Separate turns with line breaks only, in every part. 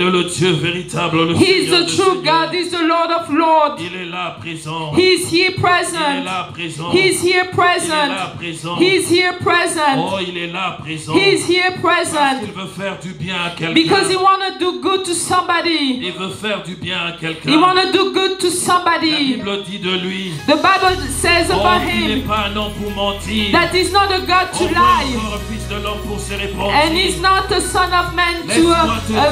Il est le Dieu véritable, le
He is
Seigneur
the
des
true
seigneurs.
God. He is the Lord of Lords.
Il est là présent.
He is here
Il est
present.
là présent.
He is here
Il est là
present.
présent.
He is here present.
Oh, il est là présent.
He is here
Parce
present.
qu'il veut faire du bien à quelqu'un.
Because he want to do good to somebody.
Il veut faire du bien à quelqu'un.
He want to do good to
La
somebody.
Bible dit de lui.
The Bible says
Oh,
about
il n'est
him
pas un homme pour mentir.
that he's not a God to
Oh,
lie.
encore un fils de l'homme pour se répandre.
And he's not a son of man to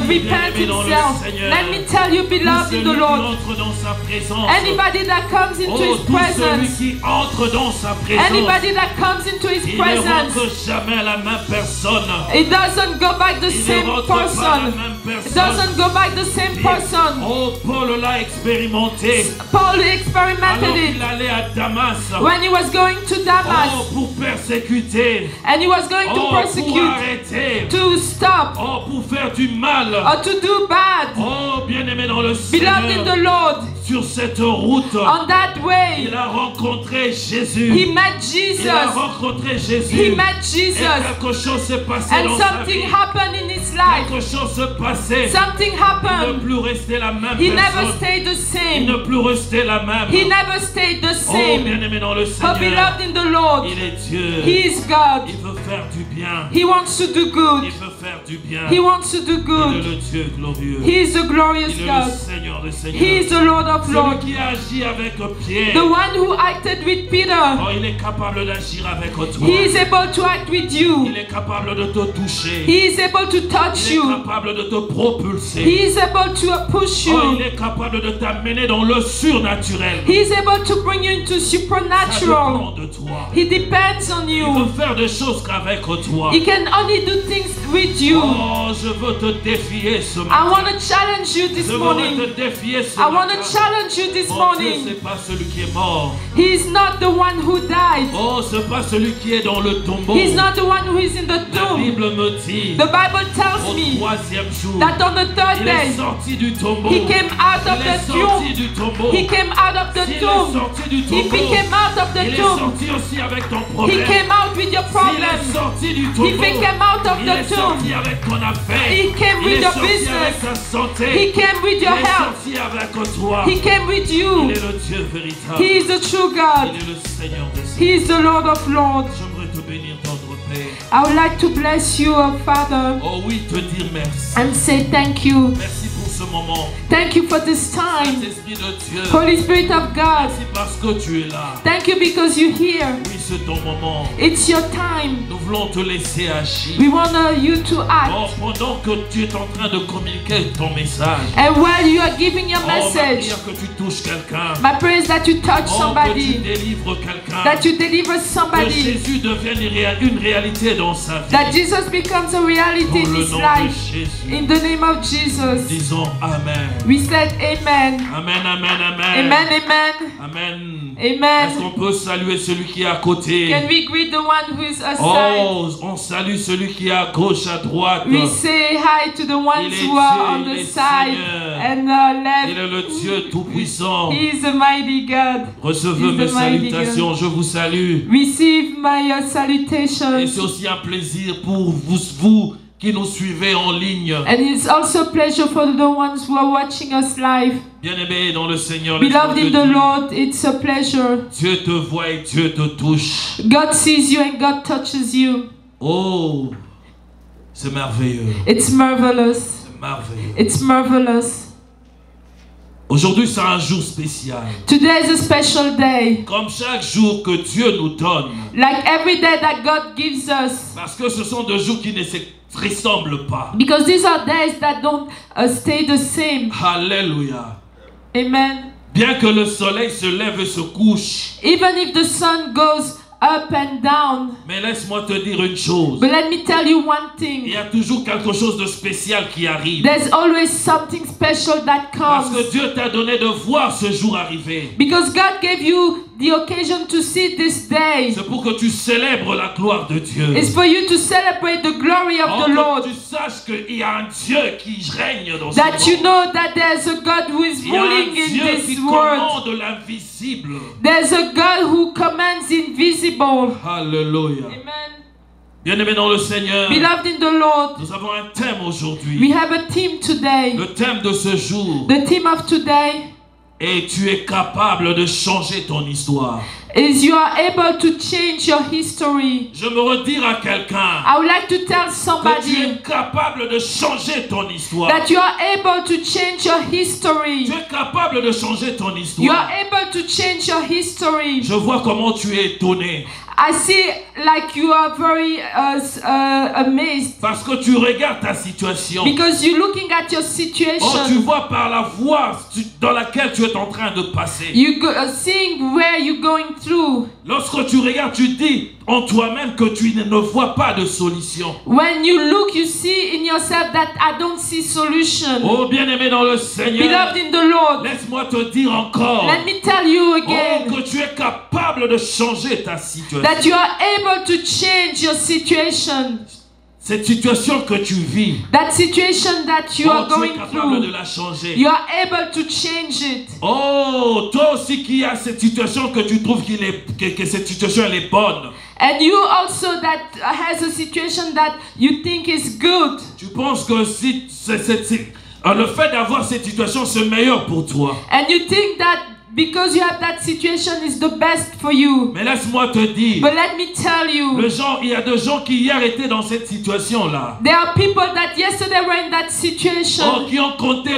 repent himself. Let me tell you, beloved in the Lord,
Entre dans sa présence.
anybody that comes into
Oh,
his
tout celui
presence,
qui entre dans sa présence.
anybody that comes into his
Il ne
presence,
rentre jamais à la même personne.
it doesn't go back the
Il ne
same
rentre pas à la
person.
même
It
personne.
doesn't go back the same person.
Oh, Paul l'a expérimenté.
Paul
Alors
experimented
qu'il
it
allait à Damas.
when he was going to
Oh,
Damas,
pour persécuter.
and he was going
Oh,
to
pour
persecute,
arrêter.
to stop,
Oh, pour faire du mal.
or to do bad.
Oh, bien-aimé dans le
Beloved in
Seigneur.
the Lord,
Sur cette route,
on that way,
il a rencontré Jésus.
he met
Il a
Jesus.
rencontré
He
Jésus.
met
Et
Jesus.
quelque chose s'est passé
And
dans sa
something
vie.
happened in his life.
Quelque chose s'est passé.
Something
Il ne
happened.
plus rester la même
He never
personne.
stayed the
Il ne
same.
plus rester la même.
He never stayed the
Oh,
same.
bien-aimé dans le
Oh,
Seigneur.
beloved in the Lord,
Il est Dieu.
He is God.
Il veut faire du bien.
He wants to do
Il
good.
veut faire du bien.
He wants to do
Il est
good.
le Dieu glorieux.
He is the glorious
Il est le
God.
Seigneur des
He
seigneurs.
is the Lord of
Celui
Lords.
qui agit avec Pierre.
The one who acted with Peter.
Oh, il est capable d'agir avec toi.
He is able to act with you.
Il est capable de te toucher.
He is able to touch
Il est
you.
capable de te propulser.
He is able to push
Oh, il
you.
est capable de t'amener dans le surnaturel.
He is able to bring you into
Ça
supernatural.
dépend de toi.
He depends on
Il
you.
veut faire des choses qu'avec toi.
He can only do things with you.
Oh, je veux te défier ce
I
matin.
want to challenge you this
Je veux
morning.
te défier ce
I want
matin.
to challenge you this
Mon Dieu,
morning.
c'est pas celui qui est mort.
He is not the one who died.
Oh, c'est pas celui qui est dans le tombeau.
He is not the one who is in the
La
tomb.
Bible me dit,
The Bible tells
au
me
troisième jour,
that on the third
il est
day,
sorti du tombeau.
he came out of
Il est
the
sorti
tomb.
du tombeau.
He came out of the
S'il est
tomb.
sorti du
If he
tombeau,
came out of the
il est
tomb,
sorti aussi avec ton
he
problème.
came out with your
S'il est
problem.
sorti du
If
tombeau,
he came out of
il est
the
sorti
tomb,
avec ton affaire.
he came
Il
with
est
your
sorti avec
business.
ta santé.
He came with
Il
your
est
health.
sorti avec toi.
He came with
Il
you.
est le Dieu véritable.
He is the true God.
Il est le Seigneur des
He
seigneurs.
is the Lord of Lords.
J'aimerais te bénir, tendre Père.
I would like to bless you, Father,
Oh oui, te dire merci.
and say thank you.
Merci pour ce moment.
Thank you for this time.
Saint-Esprit de Dieu.
Holy Spirit of God,
Merci parce que tu es là.
thank you because you're here.
Oui, c'est ton moment.
It's your time.
Nous voulons te laisser agir.
We want you to act.
Oh, pendant que tu es en train de communiquer ton message.
And while you are giving your
Oh, ma
message,
prière que tu touches quelqu'un.
my prayer is that you touch
Oh, que tu
somebody,
délivres quelqu'un.
that you deliver
Que
somebody,
Jésus devienne une réalité dans sa vie.
that Jesus becomes a reality
Dans
in
le
his
nom de
life.
Jésus.
In the name of Jesus.
Disons Amen.
We said amen.
Amen, amen, amen.
Amen, amen.
Amen. Est-ce
Amen.
qu'on peut saluer celui qui est à côté?
Can we greet the one who is aside?
Oh, on salue celui qui est à gauche, à droite.
We say hi to the ones
Il est
who are on
Dieu, il
the
est
side
Seigneur.
and
Il
left.
est le Dieu Tout-Puissant.
He is a mighty God.
Recevez
He's
mes
the mighty
salutations, je vous salue.
Receive my
Et
salutations.
c'est aussi un plaisir pour vous qui nous suivez en ligne.
And it's also a pleasure for the ones who are watching us live.
Bien-aimés dans le Seigneur,
Beloved
l'Esprit
in
de
the
Dieu,
Lord, it's a pleasure.
Dieu te voit et Dieu te touche.
God sees you and God touches you.
Oh, c'est merveilleux.
It's marvelous.
C'est merveilleux.
It's marvelous.
Aujourd'hui, c'est un jour spécial.
Today is a special day.
Comme chaque jour que Dieu nous donne.
Like every day that God gives us.
Parce que ce sont des jours qui ne se ressemblent pas.
Because these are days that don't stay the same.
Alléluia.
Amen.
Bien que le soleil se lève et se couche.
Even if the sun goes up and down.
Mais laisse-moi te dire une chose.
But let me tell you one
Il
thing.
y a toujours quelque chose de spécial qui arrive.
There's always something special that
Parce que
comes.
Dieu t'a donné de voir ce jour arriver.
Because God gave you the occasion to see this day.
C'est pour que tu célèbres la gloire de Dieu.
It's for you to celebrate the glory of the Lord.
Que tu saches qu'il y a un Dieu qui règne dans ce
That you
monde.
know that there's a God who is
Il y a un
ruling in
Dieu qui
this world.
commande l'invisible.
There's a God who commands invisible.
Alléluia.
Amen.
Bien-aimés dans le Seigneur,
beloved in the Lord,
nous avons un thème
we
aujourd'hui.
have a theme today.
Le thème de ce jour
The theme of today
est tu es capable de changer ton histoire.
is you are able to change your history.
Je me redire à quelqu'un
I would like to tell
que tu
somebody
es capable de changer ton histoire.
that you are able to change your history.
Tu es capable de changer ton
You are
histoire.
able to change your history.
Je vois comment tu es étonné.
I see like you are very amazed
Parce que tu regardes ta situation.
because you're looking at your
Oh, tu
situation.
vois par la voie dans laquelle tu es en train de passer.
You go, seeing where you're going through.
Lorsque tu regardes, tu dis en toi-même que tu ne vois pas de solution.
When you look, you see in yourself that I don't see solution.
Oh, bien-aimé dans le Seigneur,
Beloved in the Lord,
laisse-moi te dire encore
let me tell you
oh,
again
que tu es capable de changer ta situation.
that you are able to change your situation.
Cette situation que tu vis,
That situation that you
oh,
are
tu es
going
capable de
through,
la changer.
you are able to change it.
Oh, toi aussi qui as cette situation que tu trouves que cette situation elle est bonne.
And you also that has a situation that you think is good.
Tu penses que si le fait d'avoir cette situation c'est meilleur pour toi.
And you think that because you have that situation is the best for you.
Mais laisse-moi te dire,
But let me tell you,
il y a des gens qui hier étaient dans cette situation-là.
there are people that yesterday were in that
Oh,
situation.
qui ont compté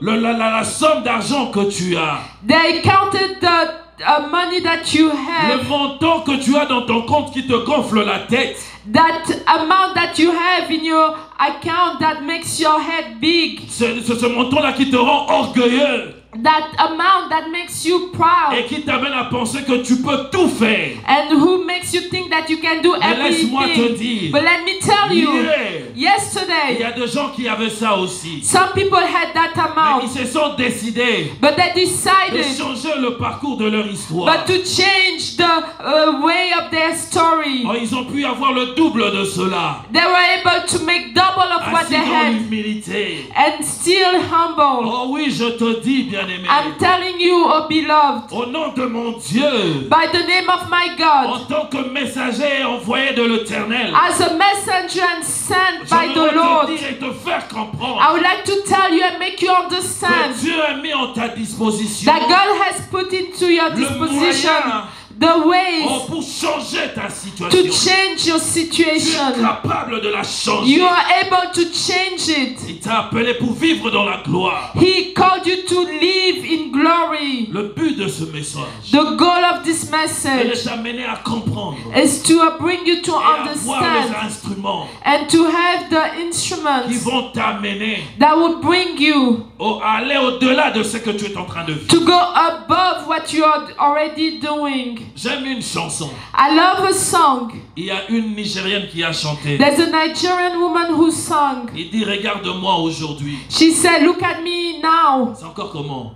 la somme d'argent que tu as.
They counted the money that you
Le
have,
montant que tu as dans ton compte qui te gonfle la tête.
that amount that you have in your account that makes your head big,
Ce montant-là qui te rend orgueilleux
that amount that makes you proud,
et qui t'amène à penser que tu peux tout faire.
and who makes you think that you can do
Mais laisse-moi te
everything.
dire,
But let me tell you,
hier, il y
yesterday,
a des gens qui avaient ça aussi.
some people had that
Mais
amount,
ils se sont décidés
but they
de
decided
changer le parcours de leur histoire.
but to change the way of their story.
Oh, ils ont pu avoir le double de cela.
They were able to make double of what
Assis
they
dans
had
l'humilité.
and still humble.
Oh oui, je te dis, bien-aimé.
I'm telling you, oh beloved,
Au nom de mon Dieu,
by the name of my
en
God,
tant que messager envoyé de l'Éternel,
as a messenger and sent by the
je veux
Lord,
te dire et te faire comprendre
I would like to tell you and make you understand
que Dieu a mis en ta disposition
that God has put into your
le
disposition
moyen
the ways
pour changer ta
to
situation.
change your
Tu es
situation.
capable de la changer.
You are able to change it.
Il t'a appelé pour vivre dans la gloire.
He called you to live in glory.
Le but de ce message
The goal of this
est de
message
t'amener à comprendre
is to bring you to
et à voir les
understand
instruments
and to have the
qui
instruments
vont t'amener
that will bring you
à aller au-delà de ce que tu es en train de vivre.
to go above what you are already doing.
J'aime une chanson.
I love a song.
Il y a une Nigérienne qui a chanté.
There's a Nigerian woman who sang.
Il dit, regarde-moi aujourd'hui.
She said, look at me now.
C'est encore comment?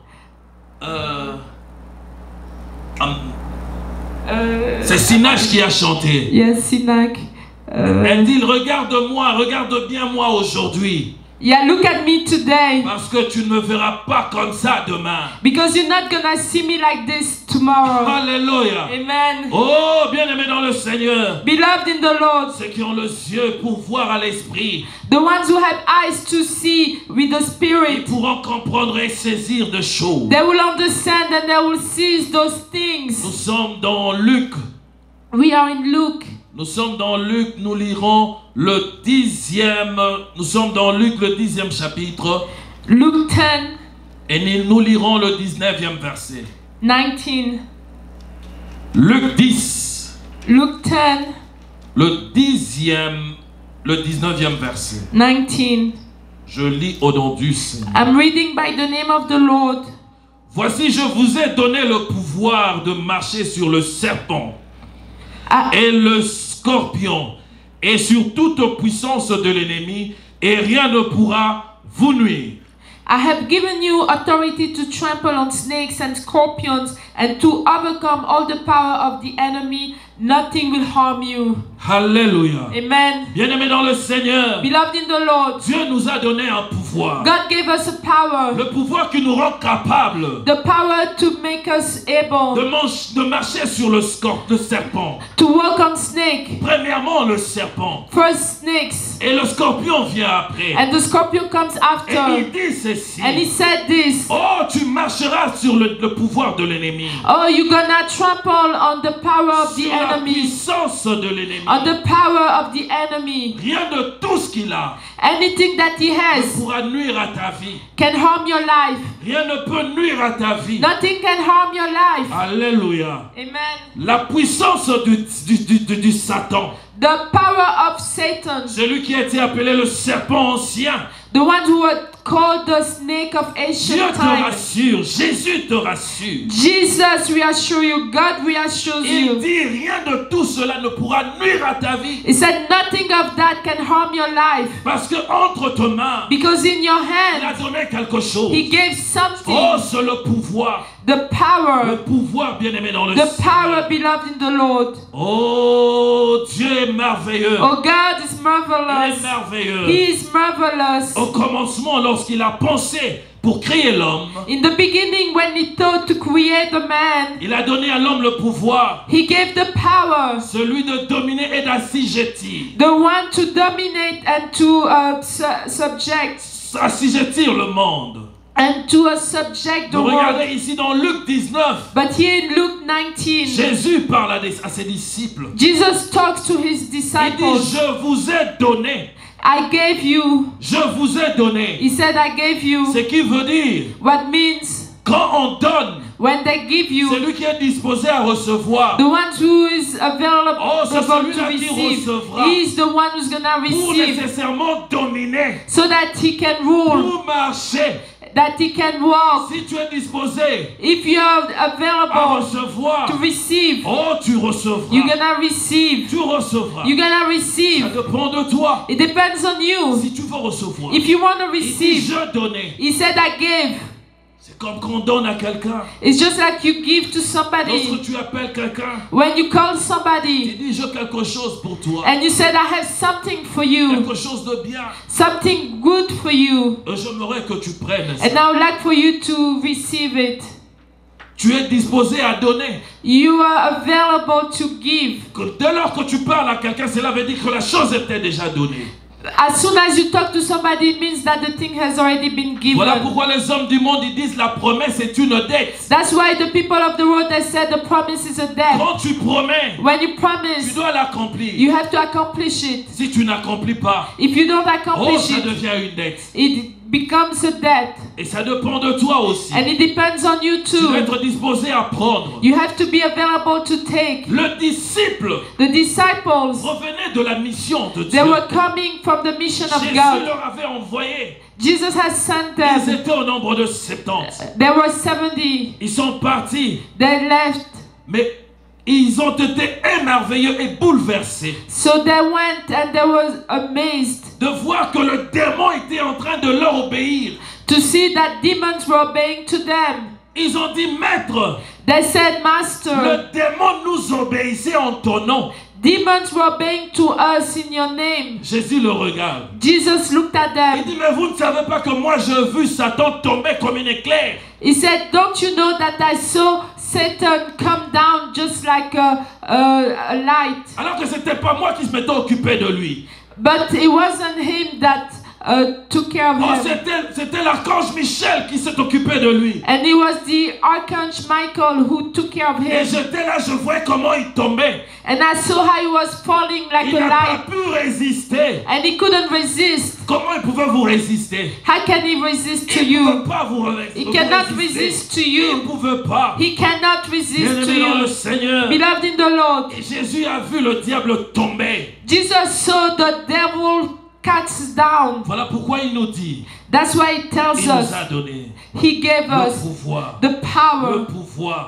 C'est Sinach qui a chanté.
Yes, Sinak.
Elle dit, regarde-moi, regarde bien moi aujourd'hui.
Yeah, look at me today.
Parce que tu ne me verras pas comme ça demain.
Because you're not gonna see me like this tomorrow.
Alléluia.
Amen.
Oh, bien-aimé dans le Seigneur.
Beloved in the Lord,
Ceux qui ont les yeux pour voir à l'esprit,
the ones who have eyes to see with the
ils
Spirit,
pourront comprendre et saisir des choses.
they will understand and they will seize those
Nous
things.
sommes dans Luc.
We are in Luke.
Nous sommes dans Luc, nous lirons le 10e, nous sommes dans Luc le 10e chapitre
Luke 10,
et nous lirons le 19e verset.
19.
Luc 10,
Luke 10,
le 19e verset.
19.
Je lis au nom du Seigneur.
I'm reading by the name of the Lord.
Voici, je vous ai donné le pouvoir de marcher sur le serpent
I,
et le scorpion et sur toute puissance de l'ennemi et rien ne pourra vous nuire.
I have given you authority to trample on snakes and scorpions and to overcome all the power of the enemy. Nothing will harm you.
Alléluia.
Amen.
Bien-aimés dans le Seigneur,
Beloved in the Lord,
Dieu nous a donné un pouvoir.
God gave us a power.
Le pouvoir qui nous rend capables
The power to make us able
de marcher sur le serpent.
to walk on snake.
Premièrement, le serpent.
First snakes.
Et le scorpion vient après.
And the scorpion comes
Et
after.
il dit ceci.
And he said this.
Oh, tu marcheras sur le pouvoir de l'ennemi.
Oh, you're gonna trample on the power of the
Sur la
enemy.
puissance de l'ennemi.
On the power of the enemy.
Rien de tout ce qu'il a
Anything that he
ne
has
pourra nuire à ta vie.
can harm your life.
Rien ne peut nuire à ta vie.
Nothing can harm your life.
Alléluia.
Amen.
La puissance du Satan,
The power of Satan,
celui qui a été appelé le serpent ancien,
the one who was called the snake of
Dieu
ancient
te
times.
rassure, Jésus te rassure.
Jesus reassure you. God reassures
Il
you.
dit rien de tout cela ne pourra nuire à ta vie.
He said nothing of that can harm your life.
Parce que entre tes mains,
Because in your
il a
hand,
donné quelque chose.
he gave
Oh,
something.
c'est le pouvoir.
The
Le
power.
pouvoir, bien-aimé dans le
The
Seigneur.
power, beloved in the Lord.
Oh, Dieu est merveilleux.
Oh, God is
Il est
marvelous.
merveilleux.
He is marvelous.
Au commencement, lorsqu'il a pensé pour créer l'homme,
In the beginning, when he thought to create the man,
il a donné à l'homme le pouvoir,
he gave the power,
celui de dominer et d'assujettir.
the one to dominate and to subject,
Assujettir le monde.
and to subject the
Vous
world.
regardez ici dans Luc 19,
But here in Luke 19,
Jésus parle à ses disciples.
Jesus talks to his
Il dit,
disciples.
je vous ai donné.
I gave you.
Je vous ai donné.
He said, I gave you.
Ce qui veut dire,
What means
quand on donne,
when they give you,
celui qui est disposé à recevoir,
the one who is available
Oh, c'est
to
celui-là qui
receive,
recevra.
he is the one who's gonna
pour
receive,
nécessairement dominer,
so that he can rule,
pour marcher.
that he can walk.
Si tu es disposé
If you are
à
available
recevoir,
to receive,
oh, tu recevras.
you're gonna receive.
Tu recevras.
You're gonna
Ça
receive.
dépend de toi.
It depends on you.
Si tu veux recevoir,
If you want to
il dit,
receive,
je donnais.
he said, I gave.
C'est comme quand on donne à quelqu'un.
It's just like you give to somebody.
Lorsque tu appelles quelqu'un,
When you call
tu
somebody
dis, j'ai quelque chose pour toi.
and you said, I have something for you,
Quelque chose de bien.
something good for you,
Et j'aimerais que tu prennes ça.
and I would like for you to receive it.
Tu es disposé à donner.
You are available to give.
Que dès lors que tu parles à quelqu'un, cela veut dire que la chose était déjà donnée.
As soon as you talk to somebody, it means that the thing has already been given.
Voilà pourquoi les hommes du monde ils disent la promesse est une dette.
That's why the people of the world they said the promise is a debt.
Quand tu promets,
When you
tu
promise,
dois l'accomplir.
you have to accomplish it.
Si tu n'accomplis pas,
If you don't
oh,
accomplish
ça
it,
devient une dette.
it becomes a debt.
Et ça dépend de toi aussi.
And it depends on you
Tu dois
too.
être disposé à prendre.
You have to be available to take.
Le disciple
The disciples,
revenait de la mission de Dieu.
they were coming from the mission of
Jésus
God.
leur avait envoyé.
Jesus has sent
Ils
them.
étaient au nombre de 70.
There were 70.
Ils sont partis.
They left.
Mais ils ont été émerveillés et bouleversés
So they went and they were amazed
de voir que le démon était en train de leur obéir.
to see that demons were obeying to them.
Ils ont dit, Maître,
They said, Master,
le démon nous obéissait en ton nom.
demons were obeying to us in your name.
Jésus le regarde.
Jesus looked at
Il
them.
dit, mais vous ne savez pas que moi j'ai vu Satan tomber comme une éclair.
He said, don't you know that I saw Satan come down just like a light?
Alors que c'était pas moi qui m'étais occupé de lui.
But it wasn't him that took care of
Oh,
him.
c'était l'archange Michel qui s'est occupé de lui.
And it was the Archangel Michael who took care of
Et
him.
j'étais là, je voyais comment il tombait.
And I saw how he was falling like
Il
a
n'a pas
light.
pu résister.
And he couldn't resist.
Comment il pouvait vous résister?
How can he resist to
Il ne
you?
pouvait pas vous résister.
He cannot resist to
Il
you.
ne pouvait pas.
He cannot resist to
Bien-aimé dans le
you.
Seigneur.
Beloved in the Lord,
Et Jésus a vu le diable tomber.
Jesus saw the devil cast down.
Voilà pourquoi il nous dit,
That's why he tells
il nous
us,
a donné
he gave
le
us
pouvoir,
the power,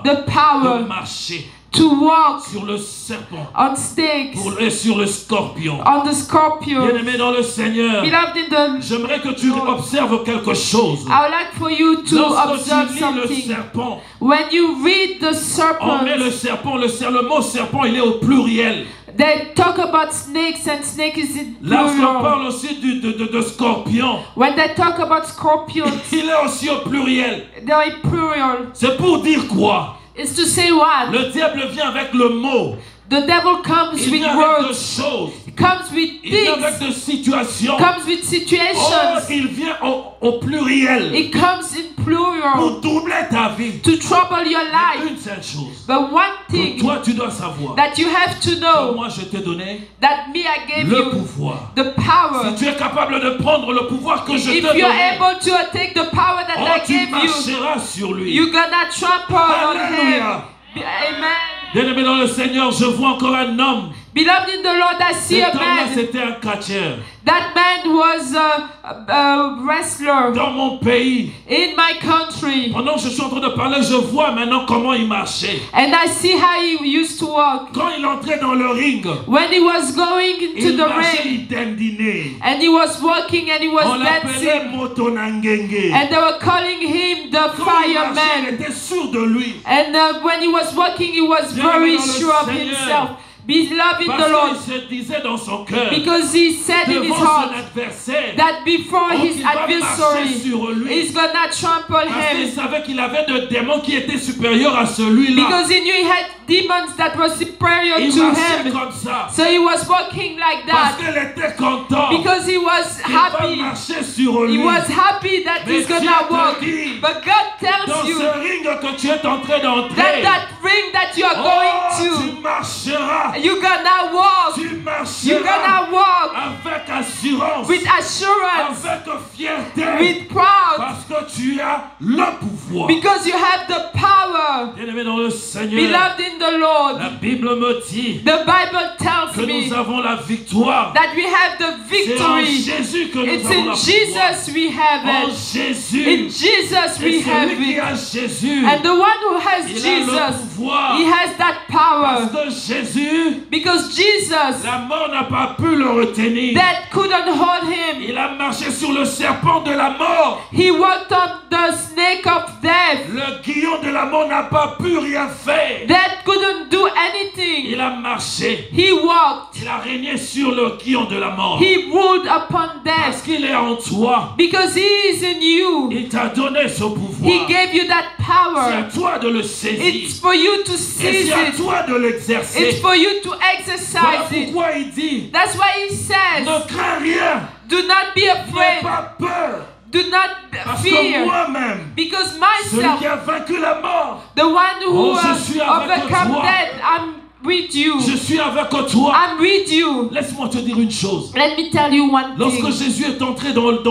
de
power
marcher
to walk
sur le serpent
on snakes,
et sur le scorpion.
on the scorpion.
Bien-aimé dans le Seigneur,
Beloved in the,
j'aimerais que tu observes quelque chose.
I would like for you to
Lorsque
observe
tu lis le
something.
serpent,
When you read the
on met le
serpent,
serpent, le mot serpent, il est au pluriel.
They talk about snakes and snake is in
Lorsqu'on
plural.
parle aussi de scorpion,
When they talk about scorpions,
il est aussi au pluriel.
they're in plural.
C'est pour dire quoi?
It's to say what?
Le diable vient avec le mot.
The devil comes
Il
with
vient avec des
words,
choses.
comes with
Il vient avec
things,
des situations.
comes with
Oh,
situations.
il vient au pluriel.
It comes in plural
Pour doubler ta vie.
to trouble your life.
Une seule chose.
But one
Que
thing
toi, tu dois savoir.
that you have to
Que
know,
moi, je t'ai donné
that me I gave
le
you
pouvoir.
the power.
Si tu es capable de prendre le pouvoir que je t'ai
If you're
donné,
able to take the power that
oh,
I
tu
gave you,
marcheras sur lui.
you're gonna trample on him.
Alléluia.
Amen.
Bien-aimé dans le Seigneur, je vois encore un homme.
Beloved in the Lord, I see
Cet
a
homme-là,
man.
c'était un catcheur.
That man was a wrestler
Dans mon pays,
in my country.
pendant que je suis en train de parler, je vois maintenant comment il marchait.
And I see how he used to walk.
Quand il entrait dans le ring,
When he was going into
il
the
marchait,
ring,
il dandinait.
and he was walking and he
On
was
l'appelait
dancing,
Motonangenge.
and they were calling him the
Quand il marchait, il
fireman.
était sûr de lui.
And when he was walking, he was
Bien-aimé
very
dans le
sure of
Seigneur.
himself. Beloved in the
Parce
Lord,
qu'il se disait dans son cœur,
because he said in his
devant son
heart
adversaire,
that before
oh,
his
qu'il va marcher
adversary,
sur lui.
he's gonna trample
Parce qu'il
him.
savait qu'il avait des démons qui étaient supérieurs à celui-là.
Because he knew he had demons that were superior
Il
to
marchait
him.
comme ça.
So he was walking like
Parce
that
qu'il était content.
because he was
Il va
happy.
marcher sur lui.
He was happy that
Mais
he's
Dieu
gonna
te
walk.
dit,
But God
dans
tells you
ce ring que tu es en train d'entrer,
that ring that you are
oh,
going
tu marcheras.
to, you're gonna walk.
Tu
You're
marcheras
gonna walk
avec assurance,
with assurance,
avec fierté,
with proud,
parce que tu as le pouvoir.
because you have the power.
Bien-aimé dans le Seigneur,
Beloved in the Lord,
la Bible me dit
the Bible tells
que
me
nous avons la victoire.
that we have the
C'est en
victory.
Jésus que nous
It's
avons
in
la victoire.
Jesus we have
En
it.
Jésus.
In Jesus
Et
we have
celui qui
it.
a Jésus,
And the one who has
il a le
Jesus,
pouvoir.
he has that
Parce
power.
que Jésus,
Because Jesus,
la mort n'a pas pu le retenir.
that couldn't hold him.
Il a marché sur le serpent de la mort.
He walked on the snake of death.
Le guillon de la mort n'a pas pu rien faire.
That couldn't do anything.
Il a marché.
He walked.
Il a régné sur le guillon de la mort.
He ruled upon
Parce
death.
qu'il est en toi.
Because he is in you.
Il t'a donné ce
He
pouvoir.
gave you that
C'est
power.
à toi de le saisir.
It's for you to
Et
seize
c'est à
it.
toi de l'exercer.
It's for you to
Voilà
exercise it.
pourquoi il dit,
That's why he says,
ne crains rien.
do not be
N'aie
afraid.
pas peur.
Do not
Parce que
fear.
moi-même,
Because
celui
myself,
qui a vaincu la mort,
the one who
Oh, je suis avec
overcome
toi.
death, I'm with you.
je suis avec toi.
I'm with you.
Laisse-moi te dire une chose.
Let me tell you one
Lorsque
thing.
Jésus est entré dans le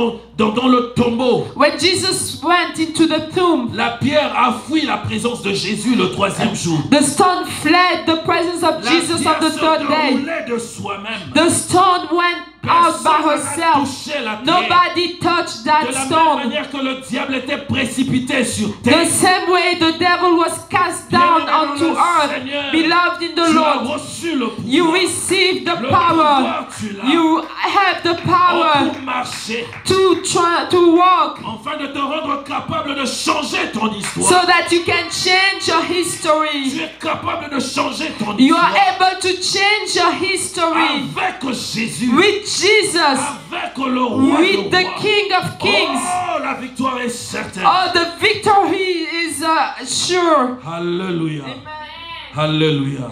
tombeau,
When Jesus went into the tomb,
la pierre a fui la présence de Jésus le troisième jour.
the stone fled the presence of
La
Jesus
pierre
on the
se
third day.
déroulait de soi-même.
The stone went out by
Personne n'a
herself.
touché la terre.
Nobody touched
De
that
la même
stone.
manière que le diable était précipité sur
The
terre,
same way the devil was cast down onto earth. Beloved in the
tu as
Lord,
reçu le pouvoir.
you receive the
Le
power.
pouvoir, tu l'as.
You have the power
Pour marcher,
to walk
afin de te rendre capable de changer ton histoire.
so that you can change your
Tu
history.
es capable de changer ton
You are
histoire.
able to change your history
Avec Jésus.
with Jesus,
Avec le roi
with
des
the
rois.
King of Kings.
Oh, la victoire est certaine.
Oh, the victory is sure.
Alléluia.
Amen.
Alléluia.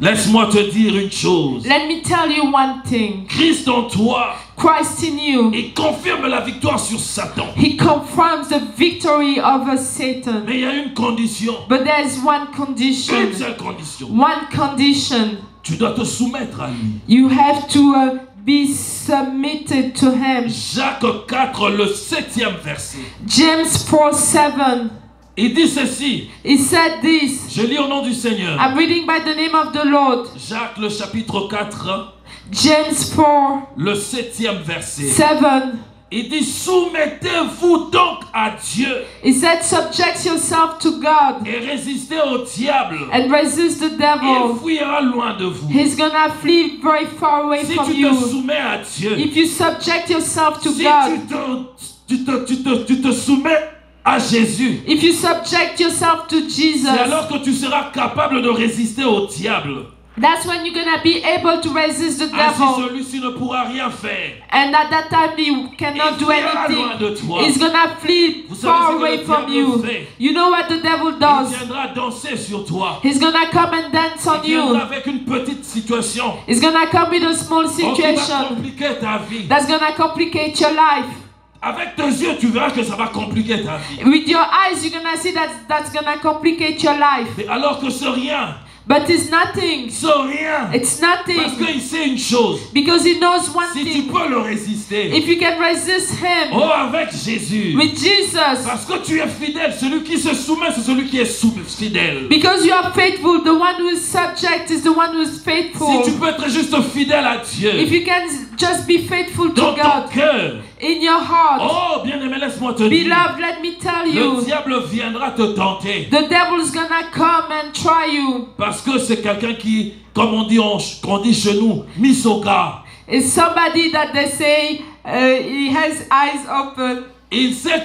Laisse-moi te dire une chose.
Let me tell you one thing.
Christ en toi,
Christ in you,
il confirme la victoire sur Satan.
he confirms the victory over Satan.
Mais il y a une condition.
But there's one
Une
condition.
seule condition.
One condition.
Tu dois te soumettre à lui.
You have to be submitted to him.
Jacques 4, le 7e verset.
James 4:7.
Il dit ceci.
He said this.
Je lis au nom du Seigneur.
I'm reading by the name of the Lord.
Jacques, le chapitre 4,
James 4:7.
le 7e verset. Il dit, soumettez-vous donc à Dieu
He said, subject yourself to God
et résistez au diable.
and resist the
Il
devil.
fuira loin de vous.
He's gonna flee very far away
Si
from
tu te
you.
soumets à Dieu,
If you subject yourself to
si
God,
tu te soumets à Jésus,
if you subject yourself to
c'est
Jesus,
alors que tu seras capable de résister au diable.
That's when you're gonna be able to resist the
Ainsi,
devil.
celui-ci ne pourra rien faire.
And at that time he cannot do
fuira loin de
anything.
toi.
He's gonna flee
Vous savez
far
ce que
away
le
from
diable
you.
fait?
You know what the devil
Il
does?
viendra danser sur toi.
He's gonna come and dance on
Il viendra
you.
avec une petite situation.
He's gonna come with a small
Qui va
situation
compliquer ta vie.
that's gonna complicate your life.
Avec tes yeux, tu verras que ça va compliquer ta vie.
With your eyes, you're gonna see that that's gonna complicate your life.
Mais alors que ce rien,
But it's nothing.
ce rien,
It's
parce
nothing.
qu'il sait une chose.
Because he knows one
Si tu
thing.
peux le résister,
If you can resist him
oh, avec Jésus,
with Jesus,
parce que tu es fidèle, celui qui se soumet, c'est celui qui est fidèle.
because you are faithful, the one who is subject is the one who is
Si
faithful.
tu peux être juste fidèle à Dieu,
If you can just be faithful to
dans ton
God
cœur,
in your heart,
oh, bien-aimé, laisse-moi te dire,
beloved, let me tell
le
you,
diable viendra te tenter.
the devil is gonna come and try you.
Parce que c'est quelqu'un qui, comme on dit chez nous, misoka.
It's somebody that they say he has eyes open.
Il sait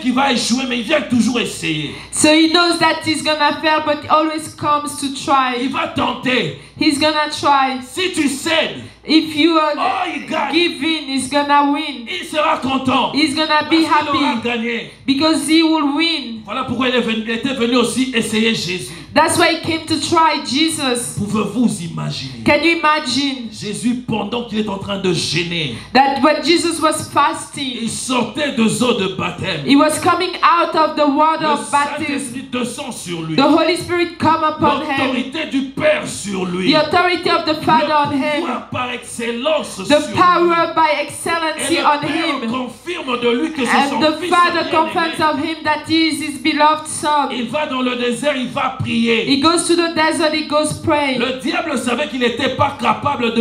qu'il va échouer, mais il vient toujours essayer.
So he knows that he's gonna fail, but he always comes to try.
Il va tenter.
He's gonna try.
Si tu cèdes,
If you
oh, il gagne.
give in, he's gonna win.
Il sera content.
He's gonna
Parce
be
qu'il aura
happy
gagné.
because he will win.
Voilà pourquoi il était venu aussi essayer Jésus.
That's why he came to try Jesus.
Pouvez-vous imaginer?
Can you imagine
Jésus, pendant qu'il est en train de gêner,
that when Jesus was fasting,
il sortait de eau de baptême.
he was coming out of the water
Le
of baptism.
Saint-Esprit descend sur lui.
The Holy Spirit come upon him.
L'autorité du Père sur lui.
The authority of the Father on
Le
him.
pouvoir par excellence
The
sur lui.
power by
Et
excellency
le
on
Père
him.
confirme de lui que c'est
And
son
the
fils
Father
bien-aimé.
confirms of him that he is his beloved Son.
Il va dans le désert, il va prier.
He goes to the desert, he goes praying.
Le diable savait qu'il n'était pas capable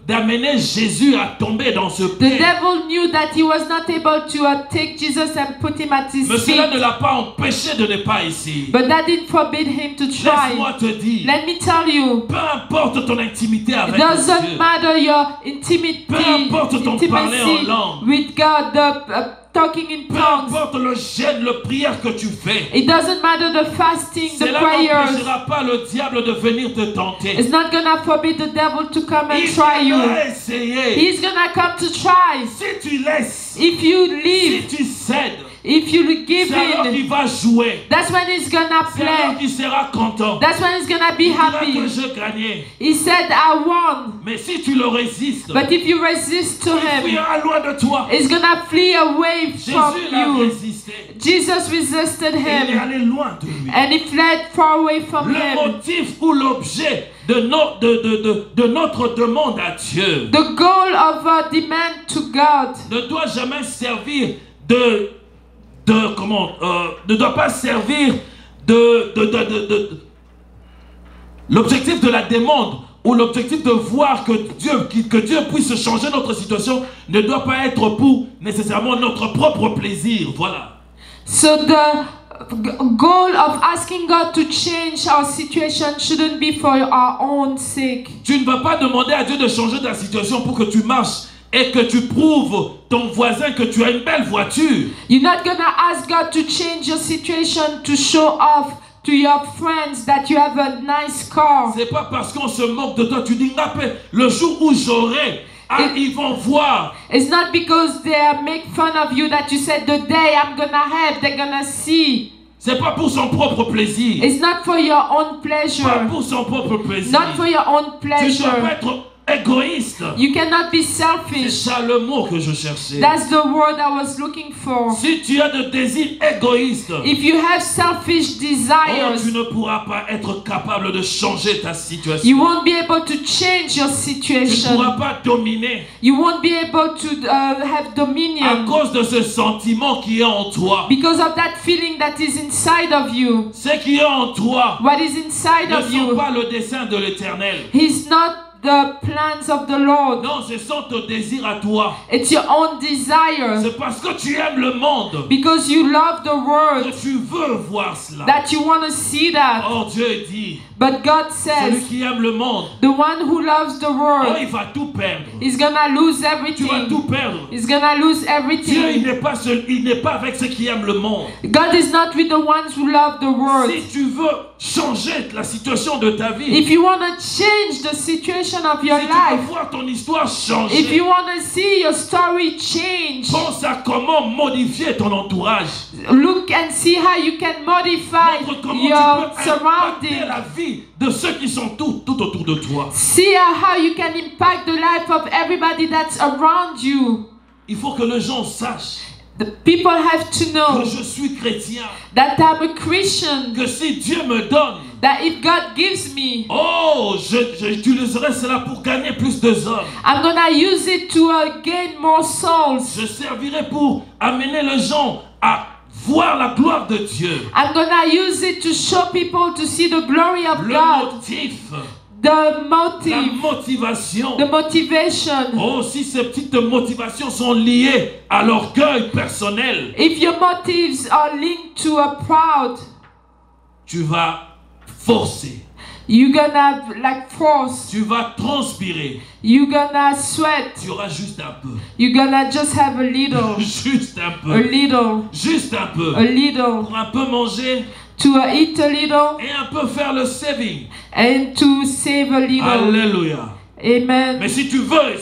d'amener Jésus à tomber dans ce
The
piège.
devil knew that he was not able to take Jesus and put him at his
Mais cela ne
feet.
l'a pas empêché de ne pas essayer.
But that didn't forbid him to
Laisse-moi
try.
te dire,
Let me tell you,
peu importe ton intimité
it
avec
doesn't
Dieu,
matter your intimacy,
peu importe ton parler en langue,
with God, the talking in
peu
tongues.
importe le jeûne, le prière que tu fais,
It doesn't matter the fasting, the
cela
prayers.
n'empêchera pas le diable de venir te tenter.
It's not gonna forbid the devil to come and
Il
try you.
viendra essayer.
He's gonna come to try.
Si tu laisses,
If you
si
leave,
tu cèdes,
if you give
c'est alors
in,
qu'il va jouer.
that's when he's gonna
C'est alors
play.
qu'il sera content.
That's when he's gonna be
Il dira que
happy.
je gagnais.
He said, I won.
Mais si tu le résistes,
But if you resist to
il
him,
fuira loin de toi.
he's gonna flee away from
Jésus l'a
you.
résisté.
Jesus resisted
Et il est
him
allé loin de lui.
and he fled far away from
Le
him.
motif ou l'objet de notre demande à Dieu
The goal of our demand to God
ne doit jamais servir ne doit pas servir l'objectif de la demande ou l'objectif de voir que Dieu puisse changer notre situation ne doit pas être pour nécessairement notre propre plaisir. Voilà.
So the goal of asking God to change our situation shouldn't be for our own sake.
Tu ne vas pas demander à Dieu de changer ta situation pour que tu marches et que tu prouves ton voisin que tu as une belle voiture.
You're not gonna ask God to change your situation to show off to your friends that you have a nice car.
C'est pas parce qu'on se moque de toi, tu dis le jour où j'aurai, ils vont voir.
It's not because they make fun of you that you said the day I'm gonna have, they're gonna see.
C'est pas pour son propre plaisir.
It's not for your own pleasure.
Pas pour son propre plaisir.
Not for your own
Tu ne dois
pleasure.
pas être égoïste.
You cannot be
C'est
selfish.
ça le mot que je cherchais.
That's the word I was looking for.
Si tu as de désirs égoïstes,
If you have selfish
tu
desires,
ne pourras pas être capable de changer ta situation.
you won't be able to change your
Tu ne
situation.
pourras pas dominer
You won't be able to have
à
dominion
cause de ce sentiment qui est en toi.
because of that feeling that is inside of you.
Ce qui est en toi
What is inside
ne
of
sont
you
pas le dessein de l'Éternel.
is not the plans of the Lord.
Non, ce sont tes désirs à toi.
It's your own desire.
C'est parce que tu aimes le monde
Because you love the
que
world
tu veux voir cela.
that you want to see that.
Or Dieu dit,
But God
celui
says,
qui aime le monde,
the one who loves the
oh,
world
il va tout perdre.
is gonna lose
Tu vas
everything.
tout perdre.
He's gonna lose
Dieu,
everything.
il n'est pas avec ceux qui aiment le monde.
God is not with the ones who love the world.
Si tu veux changer la situation de ta vie,
If you want to change the situation of your
si tu veux
life,
voir ton histoire
if
changer,
you want to see your story change,
pense à comment modifier ton entourage.
look and see how you can modify
Montre comment
your
tu peux impacter
surrounding.
la vie de ceux qui sont tout autour de toi.
See how you can impact the life of everybody that's around you.
Il faut que les gens sachent
The people have to know
que je suis chrétien,
that I'm a Christian,
que si Dieu me donne,
that if God gives me,
oh, j'utiliserai cela pour gagner plus de hommes.
I'm gonna use it to gain more souls.
Je servirai pour amener les gens à voir la gloire de Dieu.
I'm gonna use it to show people to see the glory of
Le
God,
motif,
the
la
motive,
motivation.
the motivation.
Oh, si ces petites motivations sont liées à l'orgueil personnel,
If your motives are linked to a proud,
tu vas forcer,
you're gonna like force,
tu vas transpirer,
you're gonna sweat,
tu auras juste un peu,
you're gonna just have a little,
juste un
a
peu,
little,
juste un peu,
a little,
pour un peu manger
to eat a little
et un peu faire le saving.
and to save a little.
Alléluia.
Amen.
Mais si tu veux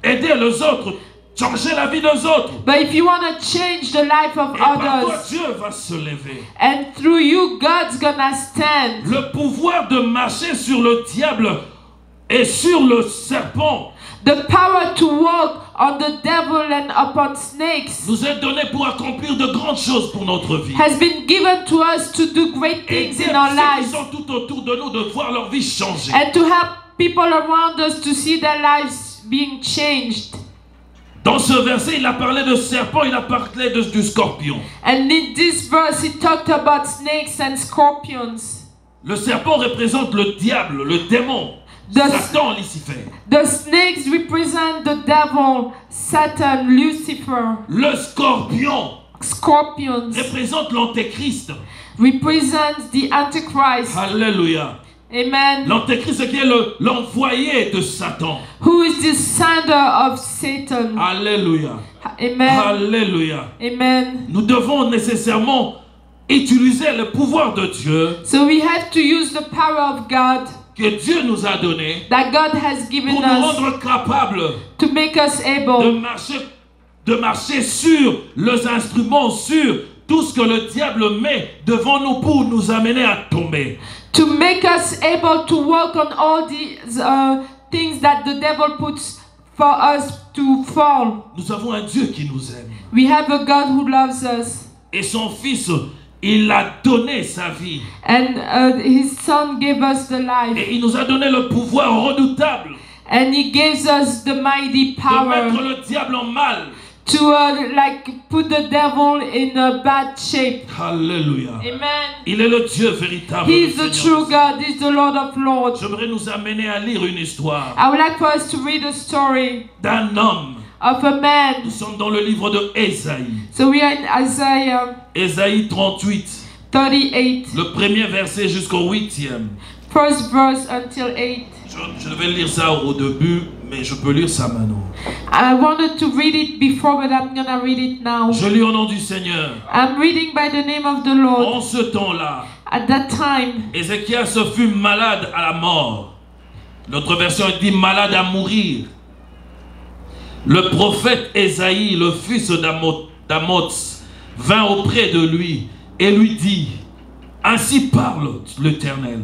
aider les autres, changer la vie des autres,
But if you want to change the life of
et par toi
others,
Dieu va se lever.
and through you God's gonna stand.
Le pouvoir de marcher sur le diable et sur le serpent
The power to walk on the devil and upon snakes
nous est donné pour accomplir de grandes choses pour notre vie.
has been given to us to do great
Et
things
aider
in our
ceux qui
lives
sont tout autour de nous de voir leur vie changer.
and to help people around us to see their lives being changed.
Dans ce verset, il a parlé de serpent, il a parlé du scorpion.
And in this verse, he talked about snakes and scorpions.
Le serpent représente le diable, le démon, Satan, Lucifer.
The snakes represent the devil, Satan, Lucifer.
Le scorpion
Scorpions
représente l'antéchrist.
represents the Antichrist.
Alléluia.
Amen.
L'antéchrist qui est l'envoyé de Satan.
Who is the sender of Satan.
Alléluia.
Amen.
Alléluia.
Amen.
Nous devons nécessairement utiliser le pouvoir de Dieu
So we have to use the power of God
que Dieu nous a donné
that God has given
pour nous
us
rendre capables
to make us
de
able
marcher sur les instruments, sur tout ce que le diable met devant nous pour nous amener à tomber.
to make us able to work on all these things that the devil puts for us to fall.
Nous avons un Dieu qui nous aime.
We have a God who loves us,
Et son Fils, il a donné sa vie.
and his son gave us the life,
Et il nous a donné le pouvoir redoutable
and he gives us the mighty
de mettre
power
le diable en mal.
to like put the devil in a bad shape.
Alléluia.
Amen.
Il est le Dieu véritable.
He
le
is the
Seigneur.
true God. He is the Lord of Lords.
J'aimerais nous amener à lire une histoire
I would like for us to read a story
d'un homme.
of a man.
Nous sommes dans le livre de Ésaïe.
So we are in Isaiah
Ésaïe 38,
38,
le premier verset jusqu'au 8e.
first verse until 8.
Je vais lire ça au début, mais je peux lire ça maintenant.
I wanted to read it before, but I'm gonna read it now.
Je lis au nom du Seigneur.
I'm reading by the name of the Lord.
En ce temps-là,
At that time,
Ézéchias fut malade à la mort. Notre version dit malade à mourir. Le prophète Ésaïe, le fils d'Amoz, vint auprès de lui et lui dit: ainsi parle l'Éternel.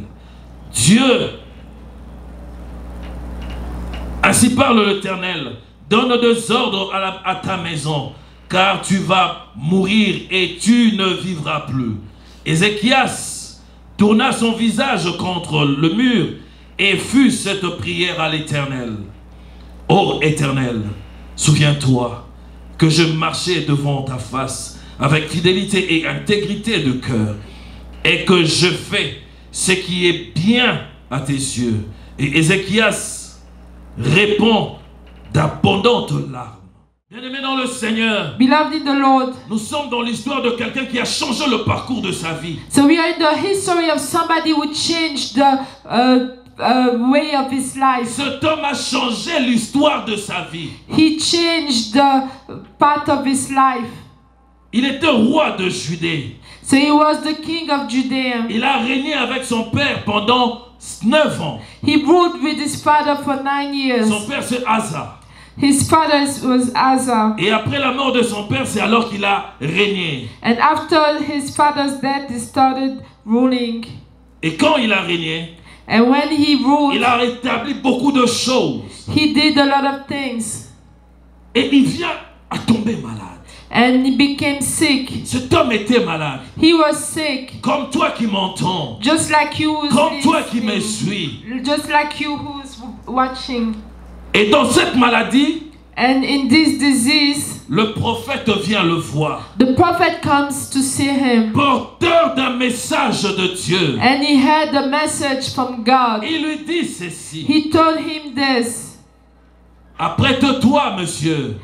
Ainsi parle l'Éternel, donne des ordres à ta maison, car tu vas mourir et tu ne vivras plus. Ézéchias tourna son visage contre le mur et fit cette prière à l'Éternel. Ô Éternel, souviens-toi que je marchais devant ta face avec fidélité et intégrité de cœur, et que je fais ce qui est bien à tes yeux. Et Ézéchias répond d'abondantes larmes. Bien-aimés dans le Seigneur,
Beloved in the Lord,
nous sommes dans l'histoire de quelqu'un qui a changé le parcours de sa vie.
so we are in the history of somebody who changed the way of his life.
Cet homme a changé l'histoire de sa vie.
He changed the path of his life.
Il était roi de Judée.
So he was the king of Judea.
Il a régné avec son père pendant 9 ans.
He ruled with his father for 9 years.
Son père c'est Asa.
His father was Asa.
Et après la mort de son père, c'est alors qu'il a régné.
And after his father's death, he started ruling.
Et quand il a régné,
And when he ruled,
il a rétabli beaucoup de choses.
he did a lot of things.
Et il vient à tomber malade.
And he became sick.
Cet homme était malade.
He was sick.
Comme toi qui m'entends.
Just like you who's
Comme toi qui me
listening.
suis.
Just like you who's watching.
Et dans cette maladie,
And in this disease,
le prophète vient le voir.
the prophet comes to see him.
Porteur d'un message de Dieu.
And he had a message from God.
Il lui dit ceci.
He told him this.
Apprête-toi, monsieur,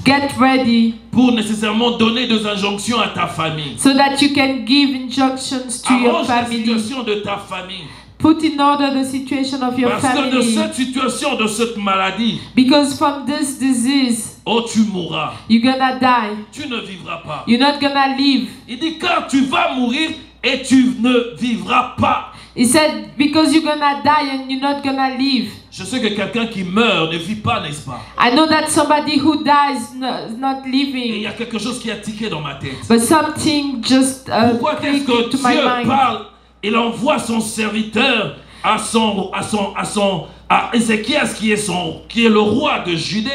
Get ready
pour nécessairement donner des injonctions à ta famille.
so that you can give injunctions to your
Arrange la
family.
situation de ta famille.
Put in order the situation of your
Parce que de
family.
cette situation, de cette maladie,
Because from this disease,
oh, tu mourras.
you're gonna die.
Tu ne vivras pas.
You're not gonna live.
Il dit, car tu vas mourir et tu ne vivras pas.
He said, because you're gonna die and you're not gonna live.
Je sais que quelqu'un qui meurt ne vit pas, n'est-ce pas?
I know that somebody who dies is not
Et il
living.
y a quelque chose qui a tiqué dans ma tête.
But something just
Pourquoi est-ce
clicked
que
into my
Dieu
mind.
parle? Il envoie son serviteur à Ézéchias qui est le roi de Judée.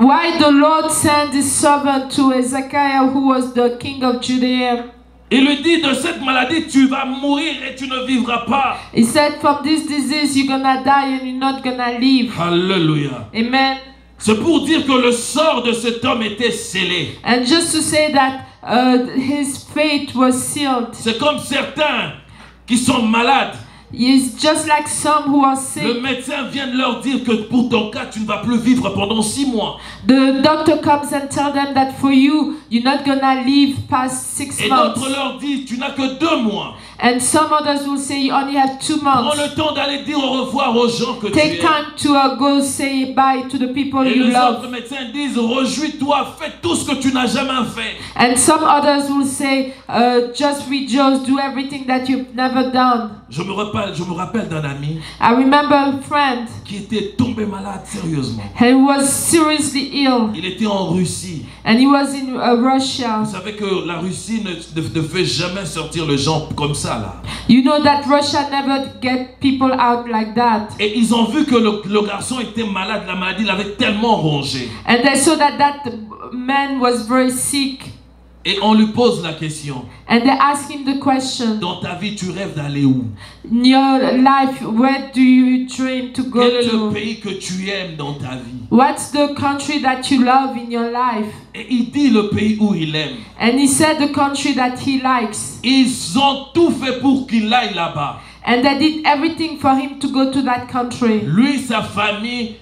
Why the Lord sent his servant to Ezekiel, who was the king of Judea.
Il lui dit, de cette maladie, tu vas mourir et tu ne vivras pas.
He said, from this disease, you're gonna die and you're not gonna live.
Alléluia.
Amen.
C'est pour dire que le sort de cet homme était scellé.
And just to say that his fate was sealed.
C'est comme certains qui sont malades.
It's just like some who are
Le
sick.
médecin vient de leur dire que pour ton cas, tu ne vas plus vivre pendant 6 mois.
The doctor comes and tells them that for you, you're not gonna live past 6
Et
months.
d'autres leur disent, tu n'as que 2 mois.
And some others will say you only have 2
Prends
months.
le temps d'aller dire au revoir aux gens que tu
Take
aimes.
time to go say bye to the people
Et
you
les
love.
autres médecins disent, réjouis-toi, fais tout ce que tu n'as jamais fait.
And some others will say, just rejoice, do everything that you've never done.
Je me rappelle d'un ami
I remember a friend,
qui était tombé malade sérieusement.
he was seriously ill,
Il était en Russie.
and he was in Russia.
Vous savez que la Russie ne fait jamais sortir les gens comme ça là.
You know that Russia never get people out like that.
Et ils ont vu que le garçon était malade, la maladie l'avait tellement rongé.
And they saw that that man was very sick.
Et on lui pose la question,
And they asked him the question,
dans ta vie tu rêves d'aller où?
in your life, where do you dream to go
Quel est le
to?
pays que tu aimes dans ta vie?
What's the country that you love in your life?
Et il dit le pays où il aime.
And he said the country that he likes.
Ils ont tout fait pour qu'il aille là-bas.
And they did everything for him to go to that country.
Lui, sa famille,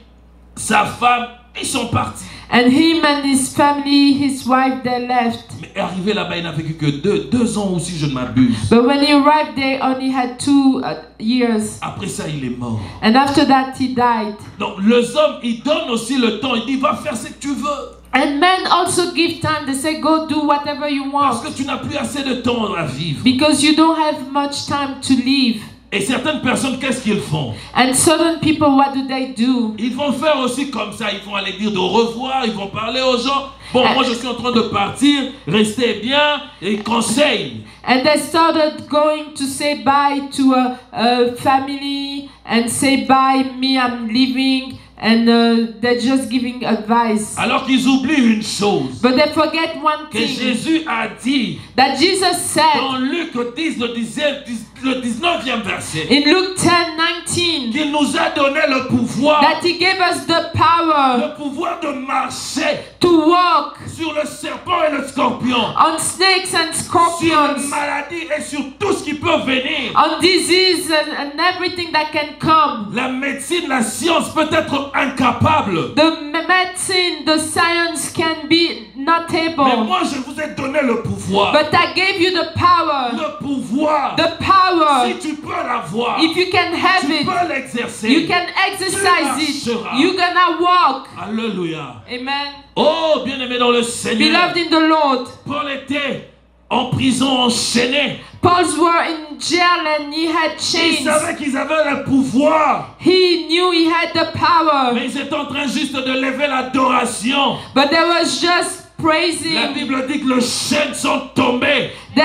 sa femme, ils sont partis.
And him and his family, his wife, they left.
Mais arrivé là-bas, il n'a vécu que deux ans aussi, je ne m'abuse.
But when he arrived, they only had 2 years.
Après ça, il est mort.
And after that, he died.
Donc, les hommes, ils donnent aussi le temps. Ils disent, va faire ce que tu veux.
And men also give time. They say, go do whatever you
Parce
want.
que tu n'as plus assez de temps à vivre.
Because you don't have much time to live.
Et certaines personnes, qu'est-ce qu'ils font?
And certain people, what do they do?
Ils vont faire aussi comme ça. Ils vont aller dire de revoir. Ils vont parler aux gens. Bon, moi, je suis en train de partir. Restez bien. Et conseil.
And they started going to say bye to a family and say bye, me, I'm leaving. And they're just giving advice.
Alors qu'ils oublient une chose.
But they forget one
Que
thing.
Jésus a dit
That Jesus said
dans Luc 10, le 19e verset.
in Luke 10:19
Qu'il nous a donné le pouvoir.
that he gave us the power
Le pouvoir de marcher
to walk
sur sur le serpent et le scorpion,
on snakes and
sur la
scorpions,
maladie et sur tout ce qui peut venir.
on disease and everything that can come.
La médecine, la science peut être incapable.
The medicine, the science can be not
Mais
able.
moi, je vous ai donné le pouvoir.
But I gave you the power.
Le pouvoir.
The power.
Si tu peux l'avoir,
If you can have
tu
it,
peux l'exercer.
you can exercise it.
marcheras.
You're gonna walk.
Alléluia.
Amen.
Oh, bien-aimé dans le Seigneur.
Beloved in the Lord,
Paul était en prison enchaîné.
Pauls were in jail and he had
Ils
chains.
savaient qu'ils avaient le pouvoir.
He knew he had the power,
Mais ils étaient en train juste de lever l'adoration.
but there was just
La
praising.
Bible dit que les chaînes sont tombées.
The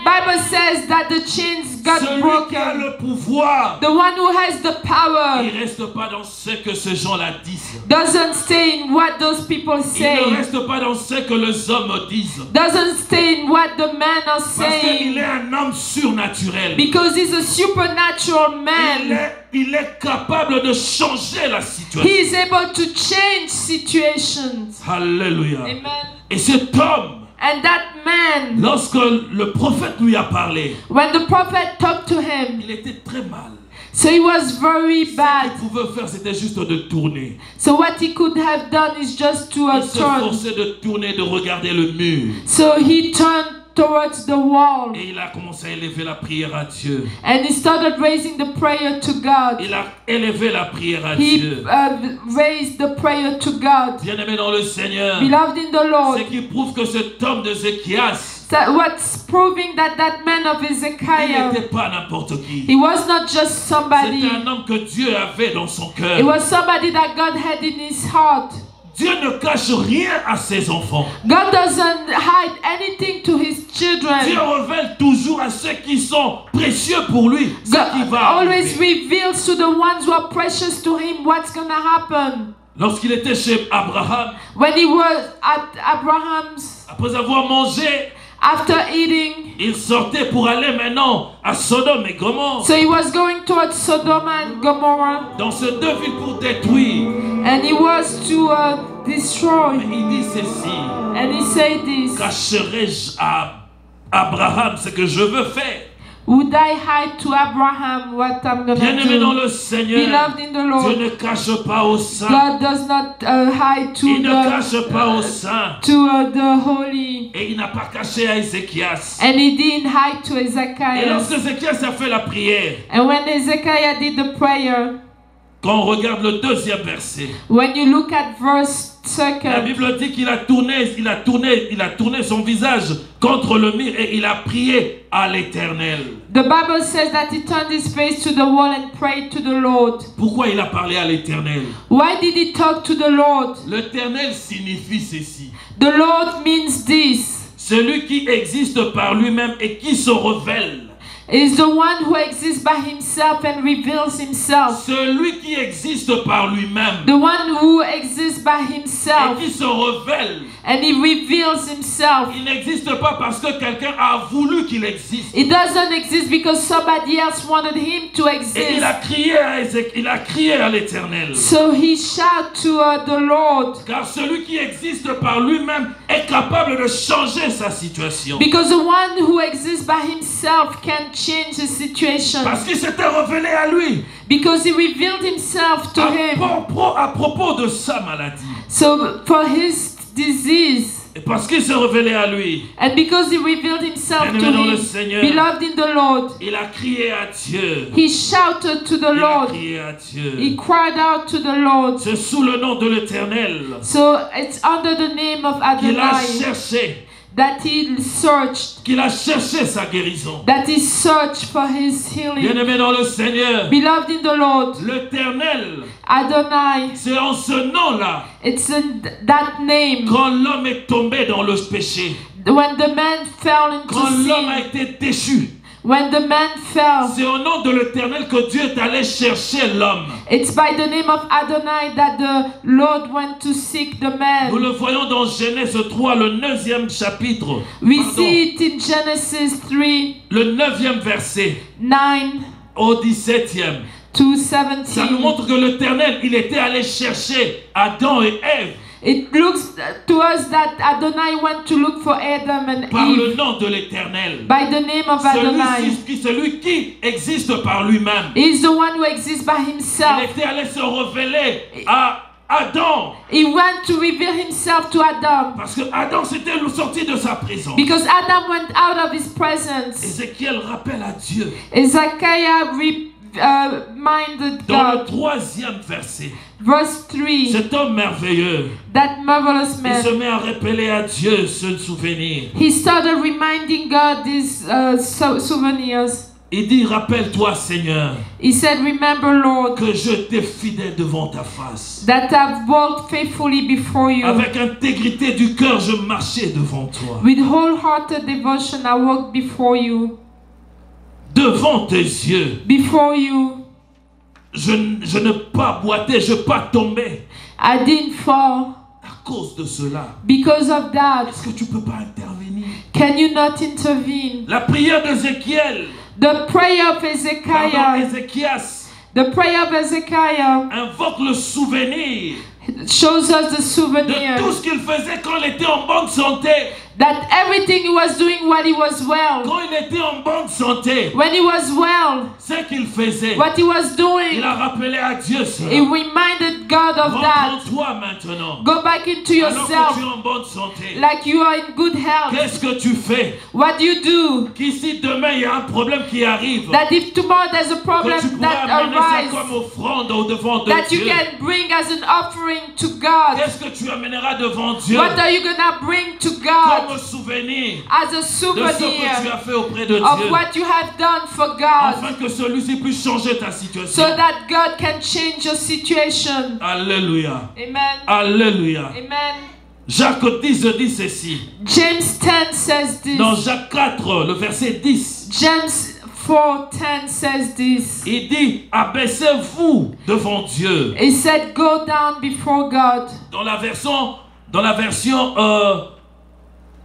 Bible says that the chains got
Celui qui a
broken.
le pouvoir,
The one who has the power
il ne reste pas dans ce que ces gens-là disent.
doesn't stay in what those people
Il ne
say,
reste pas dans ce que les hommes disent.
doesn't stay in what the men are
Parce qu'il
saying,
est un homme surnaturel.
because he's a supernatural man.
Il est capable de changer la situation.
He is able to change situations.
Alléluia.
Amen.
Et cet homme,
And that man,
lorsque le prophète lui a parlé,
when the prophet talked to him,
il était très mal.
so he was very
Ce
bad.
qu'il pouvait faire, c'était juste de tourner.
So what he could have done is just to
Il se
turn.
forçait de tourner, de regarder le mur.
So he turned towards the wall
Et il a commencé à élever la prière à Dieu.
and he started raising the prayer to God.
Il a élevé la prière à
He
Dieu.
raised the prayer to God.
Bien-aimé dans le Seigneur,
Beloved in the Lord,
ce qui prouve que cet homme de Ézéchias,
that what's proving that that man of
il
Ezekiah,
n'était pas n'importe qui.
he was not just somebody,
C'était un homme que Dieu avait dans son cœur.
it was somebody that God had in his heart.
Dieu ne cache rien à ses enfants.
God doesn't hide anything to his
Dieu
children.
révèle toujours à ceux qui sont précieux pour lui ce qui
God
va
always
arriver.
reveals to the ones who are precious to him what's gonna happen.
Lorsqu'il était chez Abraham,
When he was at Abraham's,
après avoir mangé,
after eating,
il sortait pour aller maintenant à Sodome et Gomorrhe.
so he was going towards Sodom and Gomorrah,
Dans ces deux villes pour détruire.
and he was to destroy.
Mais il dit ceci:
And he said this:
cacherai-je à Abraham ce que je veux faire?
would I hide to Abraham what I'm gonna
Bien-aimé dans
do?
le Seigneur,
Beloved in the
Dieu
Lord,
ne cache pas aux saints.
God does not hide to
Il ne cache pas aux
the
saints.
the holy,
Et il n'a pas caché à Ézéchias.
and he didn't hide to
Et
Ezekiel.
lorsque Ézéchias a fait la prière,
And when Ezekiel did the prayer,
quand on regarde le deuxième verset,
when you look at verse
la
2,
Bible dit qu'il a tourné son visage contre le mur et il a prié à l'Éternel.
the Bible says that he turned his face to the wall and prayed to the Lord.
Pourquoi il a parlé à l'Éternel?
Why did he talk to the Lord?
L'Éternel signifie ceci:
The Lord means this.
celui qui existe par lui-même et qui se révèle.
Is the one who exists by himself and reveals himself.
Celui qui existe par lui-même
The one who exists by
et
himself
qui se révèle.
and he reveals himself.
Il n'existe pas parce que quelqu'un a voulu qu'il existe.
It doesn't exist because somebody else wanted him to
Et il a
exist.
crié à il a crié à l'Éternel.
So he shouted to the Lord,
Car celui qui existe par lui-même est capable de changer sa situation.
because the one who exists by himself can change the situation.
Parce qu'il s'était révélé à lui
Because he revealed himself to him.
à propos de sa maladie.
So for his disease,
Et parce qu'il s'est révélé à lui,
and because he revealed himself to
Bien-aimé dans le
him,
Seigneur,
beloved in the Lord,
il a crié à Dieu.
he shouted to the
Il a
Lord.
crié à Dieu.
He cried out to the Lord.
C'est sous le nom de l'Éternel
So it's under the name of
qu'il a
Adonai
cherché,
that he searched,
sa guérison.
that he searched for his healing.
Bien-aimé dans le Seigneur,
Beloved in the Lord,
l'Éternel,
Adonai,
c'est en ce nom-là,
it's in that name.
quand l'homme est tombé dans le péché,
When the man fell into
quand l'homme a
sin,
été déchu,
when the man fell,
c'est au nom de l'Éternel que Dieu est allé chercher l'homme.
it's by the name of Adonai that the Lord went to seek the
Nous
man.
le voyons dans Genèse 3, le 9e chapitre.
We
Pardon,
see it in Genesis 3,
le 9e verset
9
au 17e.
to
Ça nous
17.
montre que l'Éternel, il était allé chercher Adam et Ève
It looks to us that Adonai went to look for Adam and
par le
Eve
nom de l'Éternel.
by the name of Adonai.
Celui qui existe par lui-même.
He is the one who exists by
Il
himself.
était allé se révéler à Adam.
He went to reveal himself to Adam
Parce que Adam s'était sorti de sa prison.
because Adam went out of his presence.
Ézéchiel rappelle à Dieu.
Ezekiel reminded
Dans le
God,
3e verset,
verse 3,
cet homme merveilleux,
that marvelous
il se
man.
met à rappeler à Dieu ce souvenir.
He started reminding God these souvenirs.
Il dit, rappelle-toi Seigneur,
He said, remember, Lord,
que je t'ai fidèle devant ta face.
that I've walked faithfully before you.
Avec intégrité du cœur, je marchais devant toi.
With wholehearted devotion, I walked before you.
Devant tes yeux,
Before you,
je ne pas boiter, je pas tomber.
I didn't fall.
À cause de cela,
Because of that,
est-ce que tu peux pas intervenir?
can you not intervene?
La prière d'Ézéchiel,
The prayer of
pardon,
Ezekiel,
Ézéchias,
the prayer of Ezekiel
invoque le souvenir
shows us the
de
souvenir
tout ce qu'il faisait quand il était en bonne santé.
that everything he was doing while he was well,
Quand il était en bonne santé,
when he was well,
ce qu'il faisait,
what he was
il
doing,
a rappelé à Dieu cela.
he reminded God of that.
Reprends-toi maintenant.
Go back into
Alors que tu
yourself
es en bonne santé,
like you are in good health.
qu'est-ce que tu fais?
What do you do?
Qu'ici demain il y a un problème qui arrive,
That if tomorrow there's a
que tu
problem
pourras
that
amener ça comme
arises,
offrande au devant de
that you
Dieu.
can bring as an offering to God.
Qu'est-ce que tu amèneras devant Dieu
What are you gonna bring to
comme
God
souvenir
as a
de ce que tu
souvenir
as fait auprès de
of
Dieu,
what you have done for God,
afin que celui-ci puisse changer ta situation?
so that God can change your situation?
Alléluia.
Amen.
Alléluia.
Amen.
Jacques 10 dit ceci.
James 10 says this.
Dans Jacques 4, le verset 10,
James 4:10 says this.
il dit, abaissez-vous devant Dieu.
He said, go down before God.
Dans la version,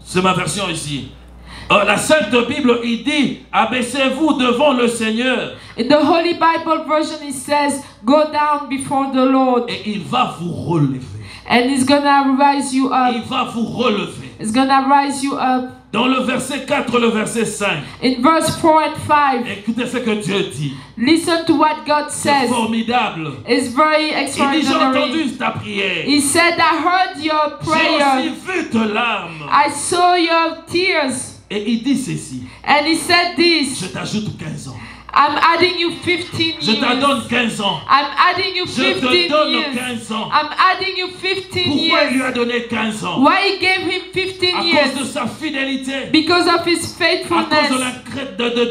c'est ma version ici. La Sainte Bible, il dit, abaissez-vous devant le Seigneur
In the Holy Bible version, it says, go down before the Lord,
et il va vous relever.
and He's gonna rise you
Il
up.
va vous relever.
He's gonna rise you up.
Dans le verset 4, le verset 5,
In verse 4 and 5,
écoutez ce que Dieu dit.
listen to what God
C'est
says.
formidable.
It's very
Il dit, j'ai
extraordinary.
entendu ta prière.
He said, I heard your
J'ai aussi
prayer.
vu tes larmes.
I saw your tears.
Et il dit ceci.
And he said this,
Je t'ajoute 15 ans.
I'm adding you 15
Je
years.
t'adonne 15 ans.
I'm adding you
Je
15
te donne
years.
15 ans.
I'm adding you 15
Pourquoi il lui
years.
a donné 15 ans?
Why he gave him 15
À cause de
years?
sa fidélité.
Because of his
À cause
faithfulness.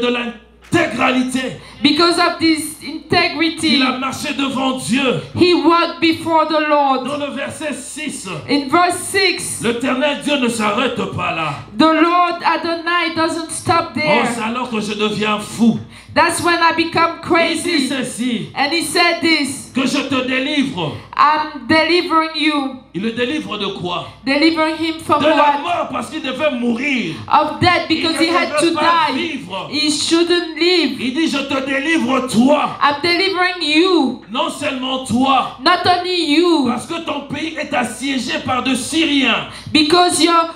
de l'intégralité.
Because of this
Il
integrity.
a marché devant Dieu.
He walked before the Lord.
Dans le verset 6,
In verse 6,
l'Éternel Dieu ne s'arrête pas là.
the Lord Adonai doesn't stop
Oh,
there.
c'est alors que je deviens fou.
That's when I become
Il dit
crazy.
ceci,
And he said this,
que je te délivre.
I'm delivering you.
Il le délivre de quoi?
Delivering him from
De la
what?
mort parce qu'il devait mourir.
Of death, because he had to
Il ne devait pas
die.
vivre.
He shouldn't live.
Il dit, je te délivre toi.
I'm delivering you.
Non seulement toi,
Not only you,
parce que ton pays est assiégé par de Syriens.
because your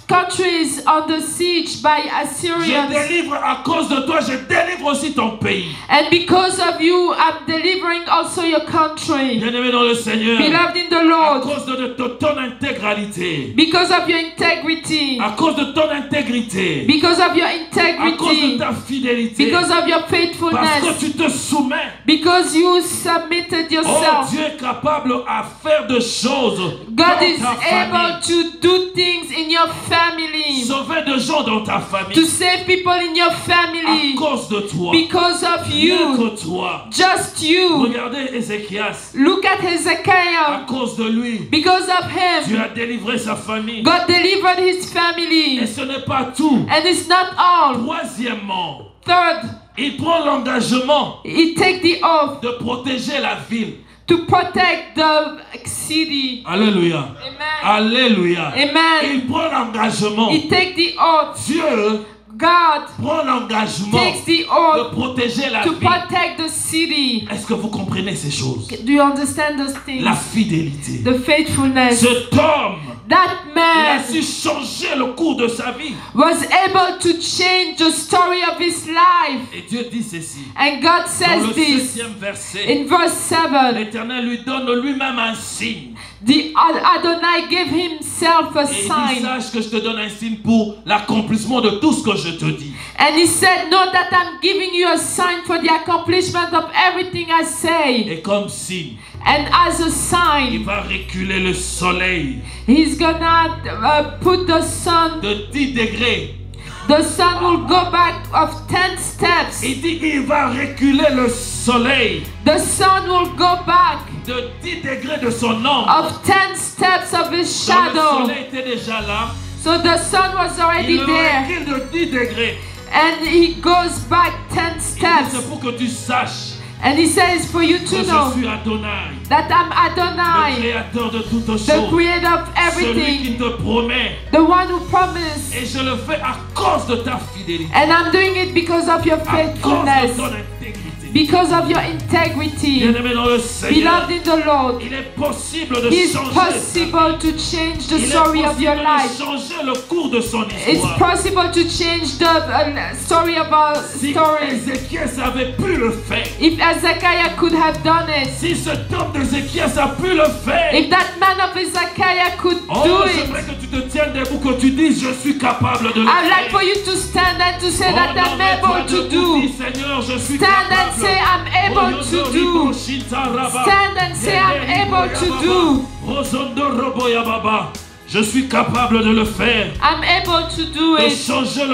country is under siege by
Je
Assyrians.
délivre à cause de toi, je délivre aussi ton pays.
And because of you, I'm delivering also your country.
Bien-aimé dans le Seigneur,
Beloved in the
à
Lord,
cause de ton intégralité,
because of your integrity,
à cause de ton intégrité,
because of your
à cause de
integrity,
ta fidélité,
because of your
parce que
faithfulness,
tu te soumets.
because you submitted
Oh,
yourself.
Dieu est capable à faire de choses
God
dans
is
ta
able
famille.
to do things in your family,
Sauver de gens dans ta
to
famille
save people in your
à
family,
cause de toi.
because of
Rien
you,
que toi.
just you.
Regardez Ézéchias.
Look at
À
Hezekiah,
cause de lui,
because of
Dieu
him,
a délivré sa famille.
God delivered his
Et
family.
ce n'est pas tout.
And it's not all.
Troisièmement,
Third,
il prend l'engagement
he take the oath
de protéger la ville.
to protect the city.
Alléluia.
Amen.
Alléluia.
Amen.
Il prend l'engagement.
He take the oath.
Dieu
God
prend l'engagement
takes the
de
oath
protéger la
to
vie.
protect the city.
Est-ce que vous comprenez ces choses?
Do you understand those things?
La fidélité.
The faithfulness.
Cet homme,
That
il a
man
su changer le cours de sa vie.
was able to change the story of his life.
Et Dieu dit ceci.
And God
Dans
says
le
this
7e verset,
in verse 7.
l'Éternel lui donne lui-même un signe.
The Adonai gave himself a
Et il dit,
sign.
sache que je te donne un signe pour l'accomplissement de tout ce que je te dis.
And he said, know that I'm giving you a sign for the accomplishment of everything I say.
Et comme signe,
And as a
il
sign,
va reculer le soleil
he's gonna put the sun.
de 10 degrés.
The sun will go back of 10 steps.
Il dit il va reculer le soleil
The sun will go back
de 10 degrés de son ombre.
of 10 steps of his
Quand le
shadow.
soleil était déjà là,
So the sun was
il
already
le
there.
recule de 10 degrés.
And he goes back 10
Il dit,
steps.
c'est pour que tu saches
And he says for you
que
to
je
know
suis Adonai,
that I'm
le
Adonai,
créateur de toutes
the
choses,
creator of
celui qui
everything,
te promet.
the one who promised.
Et je le fais à cause de ta fidélité,
And I'm doing it because of your
à cause de
faithfulness,
ton intégrité.
because of your integrity.
Bien-aimé dans le Seigneur,
Beloved in the Lord,
il est possible de
it's
changer.
possible to change the
Il est
story of your
possible
life.
de changer le cours de son
It's
histoire.
possible to change the story of our
Si
story.
Ézéchias avait pu le faire,
If Ezekiah could have done it,
si cet homme d'Ézéchias a pu le faire,
if that man of Ezekiah could
oh,
do
j'aimerais
it,
que tu te tiennes debout, que tu dises je suis capable de le
I'd like
faire.
for you to stand and to say
Oh,
that
non,
I'm
mais toi
able to
debout, dis,
do.
Seigneur, je suis
Stand and
capable.
say I'm able to do. Stand and say I'm able to do.
Je suis capable de le faire,
I'm able to do
de
it.
changer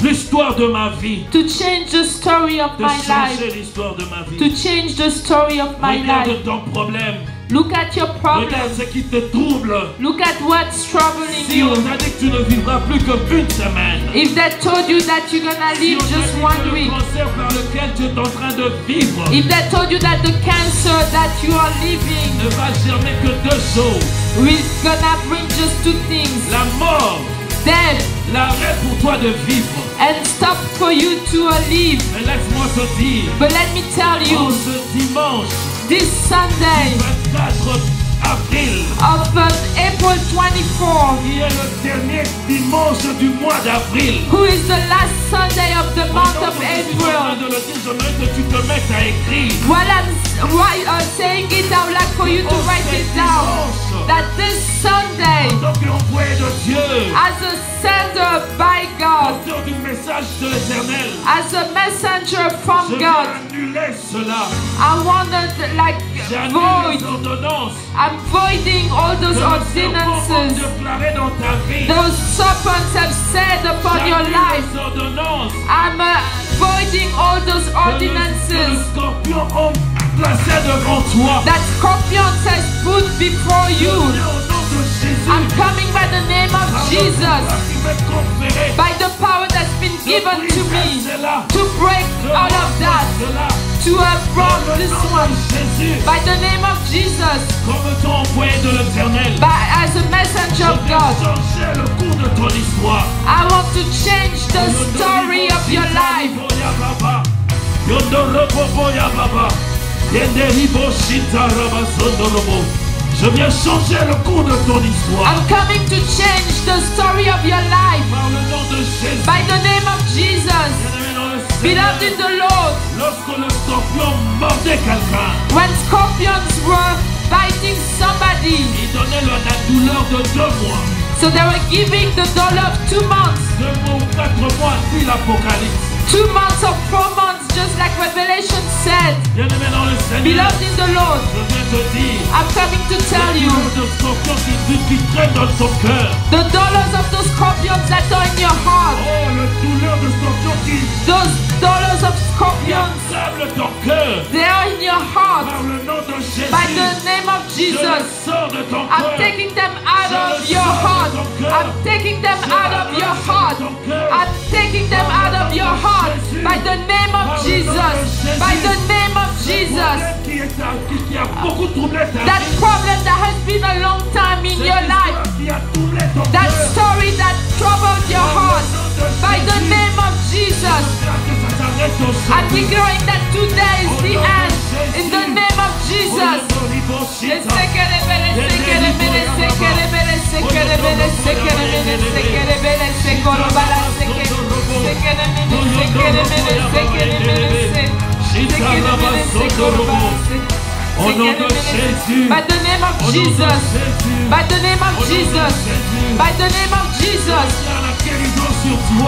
l'histoire de ma vie,
To change the story of
de
my life.
changer l'histoire de ma
To
vie.
change the story of my life.
Regarde ton problème,
Look at your
regarde
problem.
ce qui te trouble.
Look at what's troubling
Si on
you.
t'a dit que tu ne vivras plus qu'une semaine,
If they told you that you're gonna
si
live
on t'a
just
dit
one
que le
week,
cancer par lequel tu es en train de vivre
if they told you that the cancer that you are living
ne va germer que deux choses,
is gonna bring just two things,
la mort,
death,
l'arrêt pour toi de vivre.
and stop for you to live.
Mais laisse-moi te dire,
But let me tell
en
you,
ce dimanche
this Sunday
24 avril,
of April 24,
qui est le dernier dimanche du mois d'avril,
who is the last Sunday of the month of
de
April,
le dire, j'aimerais que tu te mettes à écrire.
while I'm saying it, I would like for you to write it down. That this Sunday,
Donc l'envoyé de Dieu,
as a sender by God,
auteur du message de l'Éternel,
as a messenger
je
from
vais
God,
annuler cela.
I want to like
J'annule
void.
les ordonnances.
I'm voiding all those ordinances.
Déclaré dans ta vie.
Those serpents have said upon your
J'annule
life.
les ordonnances.
I'm voiding all those
Que le
ordinances
scorpion ont placé devant toi.
that scorpions has put before
Au
you.
nom de Jésus.
I'm coming by the name of
Par le
Jesus,
pouvoir qui m'est conféré.
by the power that's been
Je
given
brise
to me
cela.
to break
Je
out of
renverse
that,
cela.
to have
Dans
brought
le
this
nom
one.
de Jésus.
By the name of Jesus,
Comme ton envoyé de l'Éternel.
as a messenger of
Je vais
God,
changer le cours de ton histoire.
I want to change the story of your life.
Je viens changer le cours de ton histoire.
I'm coming to change the story of your life.
Par le nom de Jésus.
By the name of Jesus,
Bien-aimé dans le Seigneur,
beloved in the Lord,
lorsque le scorpion mordait quelqu'un,
when scorpions were biting somebody,
il donnait la douleur de 2 mois.
so they were giving the dollar of 2 months,
2 mois ou 4 mois, dit l'Apocalypse.
2 months or 4 months, just like Revelation said.
Bien-aimé dans le Seigneur,
Beloved in the Lord,
je viens te dire,
I'm coming to tell
la
you,
douleur de scorpion qui traîne dans ton cœur.
the dollars of those scorpions that are in your heart,
Oh, le douleur de scorpion
those dollars of
qui
scorpions,
accable ton cœur.
they are in your heart.
Par le nom de Jésus,
By the name of
je le
Jesus,
sors de ton
I'm
cœur.
taking them out of your heart. I'm taking them out of your heart. I'm taking them out of your heart. By the name of Jesus. By the name of Jesus.
Qui a beaucoup troublé ta
That
vie.
problem that has been a long time in
Cette
your life.
histoire qui a troublé ton
That
cœur.
story that troubled your heart. By the
Arrête ton sang.
I'm declaring that today is the end. In the name of Jesus.
Au nom de Jésus.
By the name of Jesus. By the name of Jesus. By the name of Jesus.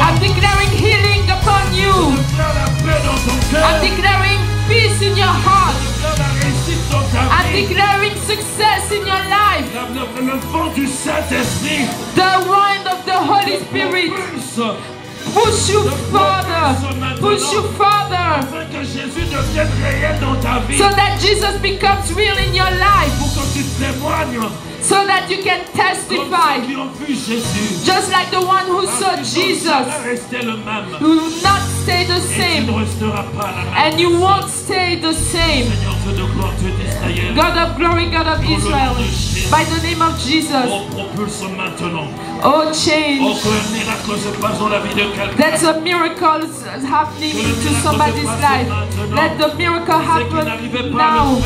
I'm declaring healing upon you. I'm declaring peace in your heart. I'm declaring success in your life.
Le vent du Saint-Esprit.
The wind of the Holy Spirit. Push you further. Push you further.
Afin que Jésus devienne réel dans ta vie.
So that Jesus becomes real in your life.
Pour que tu témoignes.
So that you can testify.
Comme ceux qui ont vu Jésus.
Just like the one who saw Jesus.
Rester le même.
You will not stay the
Et tu
same.
ne resteras pas la même.
And you won't stay the same.
Seigneur Dieu de gloire, Dieu d'Israël.
God of glory, God of Israel. By the name of Jesus.
Oh, propulse maintenant.
Oh,
Oh,
change.
qu'un miracle se passe dans la vie de quelqu'un.
That's a miracle happening to somebody's life. Let the miracle happen now.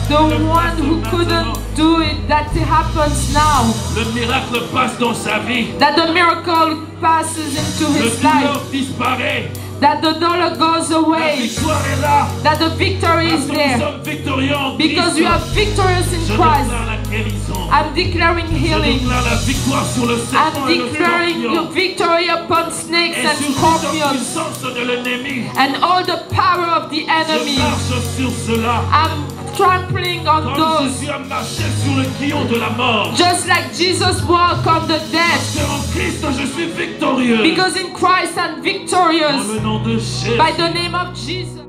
The one who couldn't do it, that it happens now.
Le miracle passe dans sa vie.
That the miracle passes into
Le
his
douleur
life.
disparaît.
That the dollar goes
La
away.
victoire est là.
That the victory
Parce
is
que nous
there.
sommes victorieux en
Because
Christ.
we are victorious
Je
in Christ.
déclare la guérison.
I'm declaring
Je
healing.
déclare la victoire sur le
I'm
serpent et le
declaring
scorpion.
the victory upon snakes
Et
and
sur toute
scorpions
puissance de l'ennemi.
and all the power of the
Je
enemy.
marche sur cela.
I'm trampling on
Comme
those.
Jésus a marché sur le guillon de la mort.
Just like Jesus walked on the dead.
Parce qu'en Christ, je suis victorieux.
Because in Christ I'm
Dans
victorious.
le nom de Jésus.
By the name of Jesus.